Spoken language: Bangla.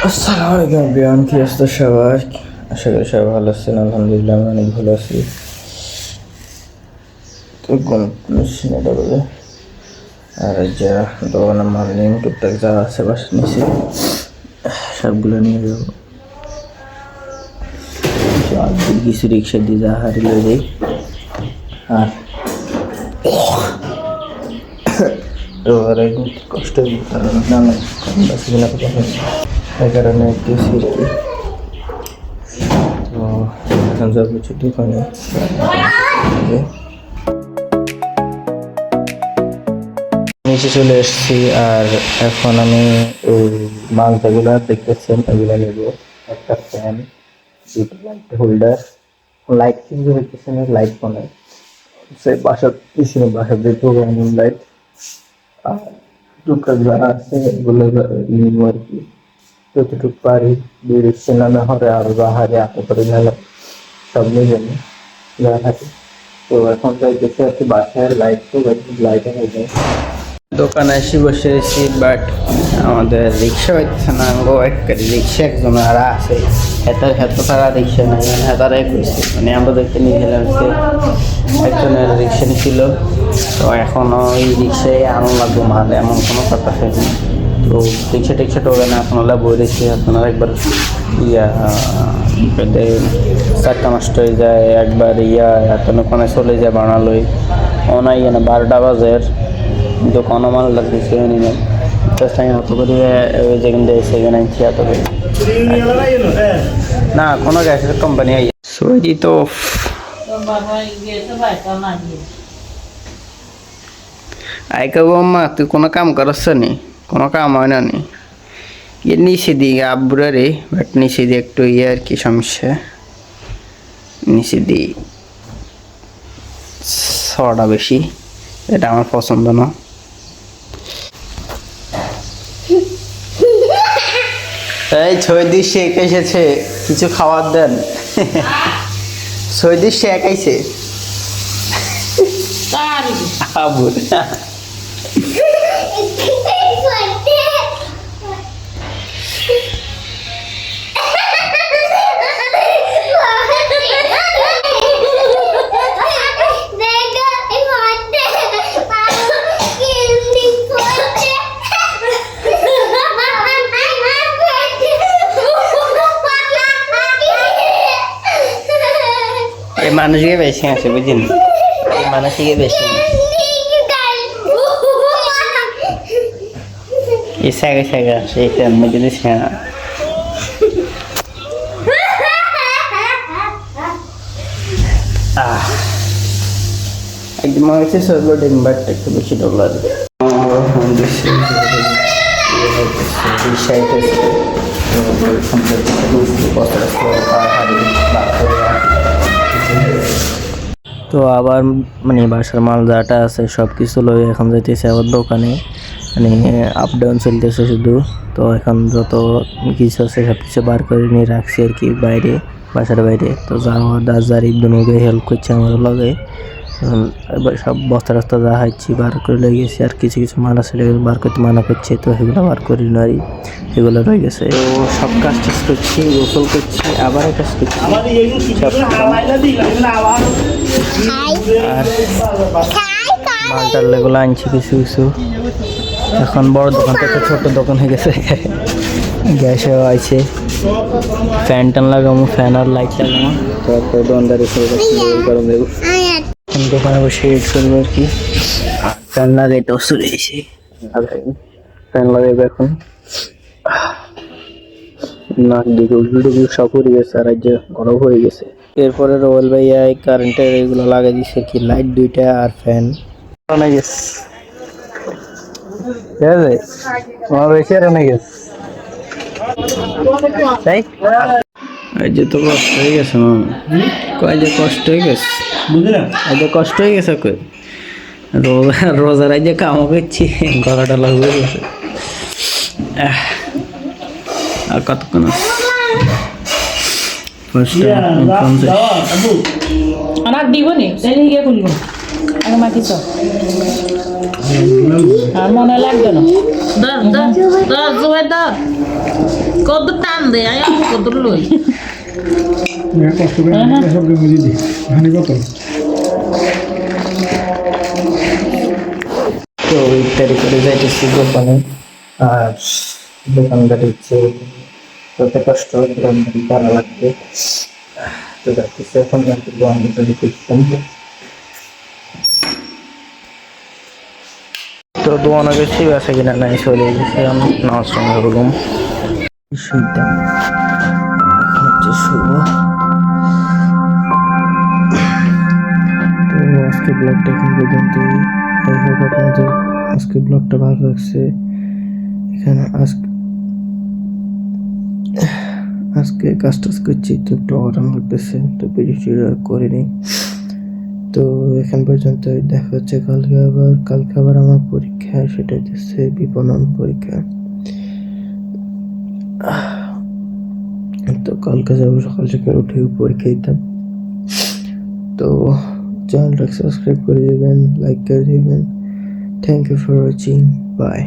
আসসালামু আলাইকুম বিয়ান, কি অবস্থা সবার? আশা করি সবাই ভালো আছেন। আলহামদুলিল্লাহ আমি অনেক ভালো আছি। তো সিনেটা বলে আর যা দোকানের মাল নিয়ে টুকটাক যা আছে বাসা নিচে সবগুলো নিয়ে যাবো। কিছু রিক্সা দিয়ে যা হারিয়ে যাই। আর কষ্ট এই কারণে গেছি আর কি। তো এখন যাবো দোকানে। নিচে চলে এসেছি আর এখন আমি ওই মালটাগুলো দেখতেছেন এগুলো নেব। একটা ফ্যান, দুটো লাইট হোল্ডার, লাইট কিন্তু হইতেছে না, লাইট ফোনে সেই বাসার পিছনে বাসার যে প্রোগ্রামিং লাইট আর টুকটাক যারা আছে এগুলো নিব আর কি। যতটুকু পারি ডিরেকশন না হবে আর বাহারে আতে করে নিলে সব নিয়ে যাবে যা থাকে। তো এখন যাইতেছে আর কি বাসায় লাইট, তো লাইটে হয়ে যায়। দোকানে এসে বসে রয়েছি, বাট আমাদের রিক্সা হইতেছে না। রিক্সা একজন আর আছে হেতো তারা রিক্সা নাই, মানে হেতারাই করছে, মানে আমরা দেখতে নিয়ে গেলাম একজনের রিক্সা নিয়েছিল। তো এখনও ওই রিক্সায় আনো লাগবো মাল, এমন কোনো কথা থাকে। তো রিক্সা টিক্সা টোকে না, আপনারা বই রেখে আপনারা একবার চারটা নষ্ট হয়ে যায়, একবার এখন ওখানে চলে যায় বানালোই অনাই না 12টা বাজের দোকানও মাল লাগতেছে নিলাম অত করে যেখান থেকে সেখানে আনছি এত করে না কোনো গ্যাসের কোম্পানি সৌদি। তো আইকা মা তুই কোনো কাম করছ নি? কোনো কাম হয় না নি? নিচে দিই আব্বুরা রে, বাট নিচে দিয়ে একটু আর কি সমস্যা, নিচে দিই ছটা বেশি, এটা আমার পছন্দ না। এই সৌদি শেখ এসেছে, কিছু খাবার দেন। সৌদি শেখ আইছে আবুর মানুষকে বেশি আছে বুঝলেন, মানুষকে বেশি সাগা সাগা সেইটার মধ্যে দিচ্ছে না। একদম হচ্ছে সর্বদিন বাট একটু বেশি ডলার তো আবার মানে বাসার মাল যাটা আছে সব কিছু লই এখন যাইতেছে আবার দোকানে, মানে আপ ডাউন চলতেছে শুধু। তো এখন যত কিছু আছে সব কিছু বার করে নিয়ে রাখছি আর কি বাইরে, বাসার বাইরে। তো যাওয়া দাজারি দুনুকে হেল্প করছে আমার লগে। এবার সব বস্তা রাস্তা যা হাইছি বার করে লয়ে গেছি, আর কিছু কিছু মাল আছে বার করতে মানা করছে, তো সেগুলো বার করি নারি, এগুলো রয়ে গেছে। তো সব কাজ টাজ করছি, গোসল করছি, আবার কাজ করছি। আর মালটার এগুলো আনছি কিছু কিছু। এখন বড় দোকান থেকে ছোট দোকান হয়ে গেছে, গ্যাসও আছে, ফ্যান টান লাগাবো, ফ্যান আর লাইট লাগাবো, তারপর দোকানদারি গরম দেবো। দোকানে বসে এড করবো আর কি। ফ্যান লাগাইতেও চলে এসে ফ্যান লাগাইবো এখন। না দিকে উল্টো সব হয়ে গেছে আর আজ গরম হয়ে গেছে। এরপরে রোয়েল ভাইয়া কারেন্টের এগুলো লাগাই দিচ্ছে কি, লাইট দুইটা আর ফ্যান অনেক গেছে। তোমার বেশি আর অনেক গেছে তাই এই যে তো কষ্ট হয়ে গেছে মামা, কয় যে কষ্ট হয়ে গেছে, এই যে কষ্ট হয়ে গেছে কই রোজার আজ যে কামও করছি, গলাটা লাগবে গেছে। আর কতক্ষণ আমার দিব নি গিয়ে খুলবো আগে মাটি তো আর মনে লাগবে না। কত টান দে আয় কত লই কষ্ট করে সব বুঝিয়ে দিই হানি কত তো ইত্যাদি করে যাইতেছি দোকানে আর দোকানদারি হচ্ছে কত কষ্ট দোকানদারি করা লাগবে তো যাচ্ছি এখন দোকানদারি করতাম তো দোকানে গেছি আছে কিনা নাই চলে গেছি আমি নামাজ সঙ্গে করলাম শীতাম হচ্ছে শুভ তো আজকে ব্লগটা এখন পর্যন্তই আই হোপ আপনাদের আজকে ব্লগটা ভালো লাগছে এখানে আজকে কাজ টাজ করছি তো একটু আরাম লাগতেছে তো ভিডিওটা করিনি তো এখন পর্যন্ত দেখা হচ্ছে কালকে আবার আমার পরীক্ষা সেটা হচ্ছে বিপণন পরীক্ষা তো কালকে যাবো সকাল সকাল উঠে পরীক্ষা দিতাম তো চ্যানেলটা সাবস্ক্রাইব করে দেবেন লাইক করে দেবেন thank you for watching by